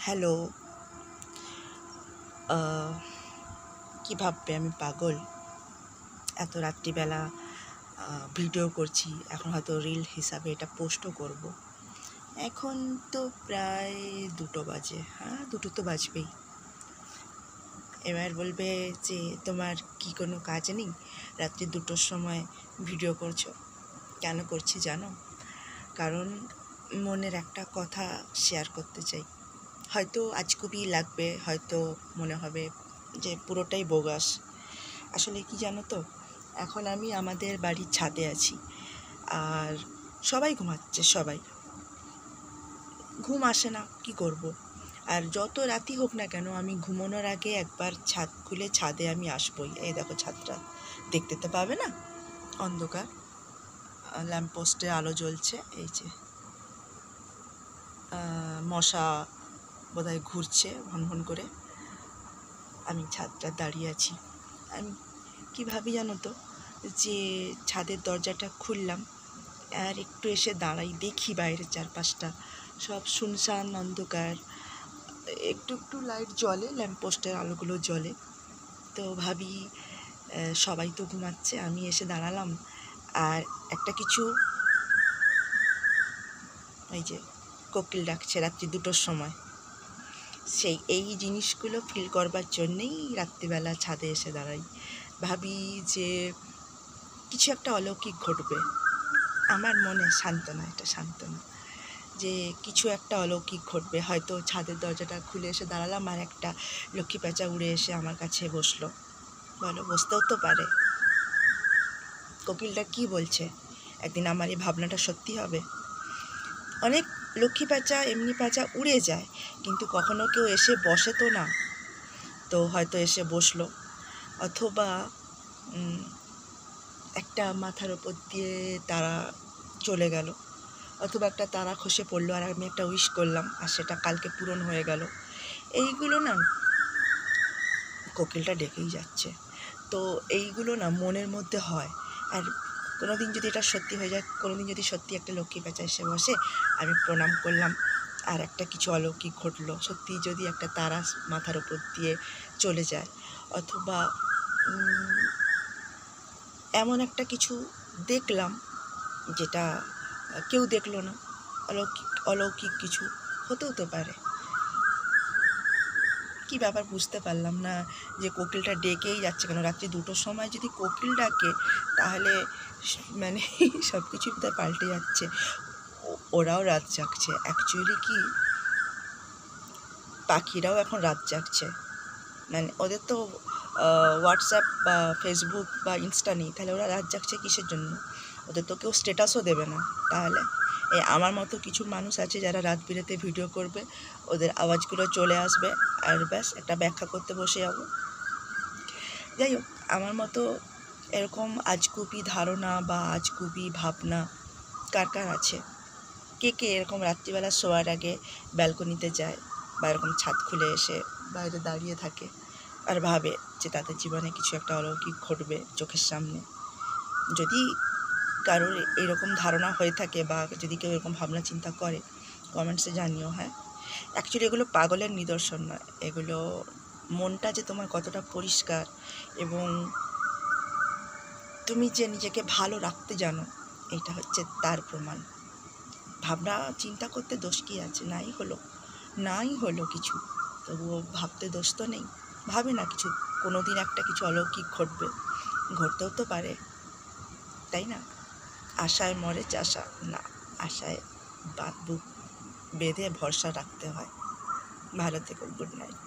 Hello. কী ভাববে আমি পাগল? এত রাত্রিবেলা ভিডিও করছি, এখন হয়তো রিল হিসাবে এটা পোস্টও করব। এখন তো প্রায় 2টো বাজে, হ্যাঁ 2টো তো বাজবেই। এবার বলবে যে তোমার কি কোনো কাজ নেই, রাত্রি 2টোর সময় ভিডিও করছো? কেন করছি জানো? কারণ মনের একটা কথা শেয়ার করতে চাই। হয়তো আজগুবি লাগবে, হয়তো মনে হবে যে পুরোটাই বোগাস। আসলে কি জানো তো, এখন আমি আমাদের বাড়ির ছাদে আছি, আর সবাই ঘুমাচ্ছে, সবাই ঘুম আসে না, কি করব। আর যত রাতি হোক না কেন, আমি ঘুমানোর আগে একবার ছাদ খুলে ছাদে আমি আসবই। এই দেখো ছাদটা, দেখতে তো পাবে না, অন্ধকার, ল্যাম্পপোস্টে আলো জ্বলছে, এই যে মশা বোধহয় ঘুরছে ভনভন করে। আমি ছাদটা দাঁড়িয়ে আছি। আমি কী ভাবি জানো তো, যে ছাদের দরজাটা খুললাম আর একটু এসে দাঁড়াই, দেখি বাইরের চারপাশটা সব শুনশান অন্ধকার, একটু একটু লাইট জ্বলে, ল্যাম্পপোস্টের আলোগুলো জ্বলে। তো ভাবি সবাই তো ঘুমাচ্ছে, আমি এসে দাঁড়ালাম, আর একটা কিছু, এই যে কোকিল ডাকছে রাত্রি 2টোর সময়, এই জিনিসগুলো ফিল করবার জন্যেই রাত্রিবেলা ছাদে এসে দাঁড়াই। ভাবি যে কিছু একটা অলৌকিক ঘটবে, আমার মনে সান্ত্বনা, এটা সান্ত্বনা যে কিছু একটা অলৌকিক ঘটবে। হয়তো ছাদের দরজাটা খুলে এসে দাঁড়ালাম আর একটা লক্ষ্মী প্যাঁচা উড়ে এসে আমার কাছে বসলো। বলো, বসতেও তো পারে। কোকিলটা কি বলছে, একদিন আমার এই ভাবনাটা সত্যি হবে। অনেক লক্ষ্মী প্যাঁচা, এমনি প্যাঁচা উড়ে যায়, কিন্তু কখনো কেউ এসে বসে তো না। তো হয়তো এসে বসলো, অথবা একটা মাথার ওপর দিয়ে তারা চলে গেল, অথবা একটা তারা খসে পড়লো আর আমি একটা উইশ করলাম আর সেটা কালকে পূরণ হয়ে গেল। এইগুলো না, কোকিলটা ডেকেই যাচ্ছে, তো এইগুলো না মনের মধ্যে হয়। আর কোনো দিন যদি এটা সত্যি হয়ে যায়, কোনো দিন যদি সত্যি একটা লক্ষ্মী প্যাঁচা এসে বসে, আমি প্রণাম করলাম আর একটা কিছু অলৌকিক ঘটলো, সত্যি যদি একটা তারা মাথার ওপর দিয়ে চলে যায়, অথবা এমন একটা কিছু দেখলাম যেটা কেউ দেখলো না, অলৌকিক অলৌকিক কিছু হতেও তো পারে। কী ব্যাপার বুঝতে পারলাম না যে কোকিলটা ডেকেই যাচ্ছে কেন। রাত্রি 2টোর সময় যদি কোকিল ডাকে, তাহলে মানে সব কিছুই বোধহয় পাল্টে যাচ্ছে। ওরাও রাত জাগছে, অ্যাকচুয়ালি কি পাখিরাও এখন রাত জাগছে। মানে ওদের তো হোয়াটসঅ্যাপ বা ফেসবুক বা ইনস্টা নেই, তাহলে ওরা রাত জাগছে কিসের জন্য? ওদের তো কেউ স্ট্যাটাসও দেবে না। তাহলে আমার মতো কিছু মানুষ আছে যারা রাত বিরেতে ভিডিও করবে, ওদের আওয়াজগুলো চলে আসবে, আর ব্যাস একটা ব্যাখ্যা করতে বসে যাবো। যাই হোক, আমার মতো এরকম আজগুবি ধারণা বা আজগুবি ভাবনা কার কার আছে? কে কে এরকম রাত্রিবেলা শোয়ার আগে ব্যালকনিতে যায়, বা এরকম ছাদ খুলে এসে বাইরে দাঁড়িয়ে থাকে আর ভাবে যে তাদের জীবনে কিছু একটা অলৌকিক ঘটবে চোখের সামনে? যদি কারোর এরকম ধারণা হয়ে থাকে, বা যদি কেউ এরকম ভাবনা চিন্তা করে, কমেন্টসে জানিও। হ্যাঁ, অ্যাকচুয়ালি এগুলো পাগলের নিদর্শন নয়, এগুলো মনটা যে তোমার কতটা পরিষ্কার এবং তুমি যে নিজেকে ভালো রাখতে জানো, এটা হচ্ছে তার প্রমাণ। ভাবনা চিন্তা করতে দোষ কী আছে? নাই হলো কিছু, তবুও ভাবতে দোষ তো নেই। ভাবে না কিছু, কোনো দিন একটা কিছু অলৌকিক ঘটবে, ঘটতেও তো পারে, তাই না? আশায় মরে চাষা না, আশায় বুক বেঁধে ভরসা রাখতে হয়। ভালো থেকো, গুড নাইট।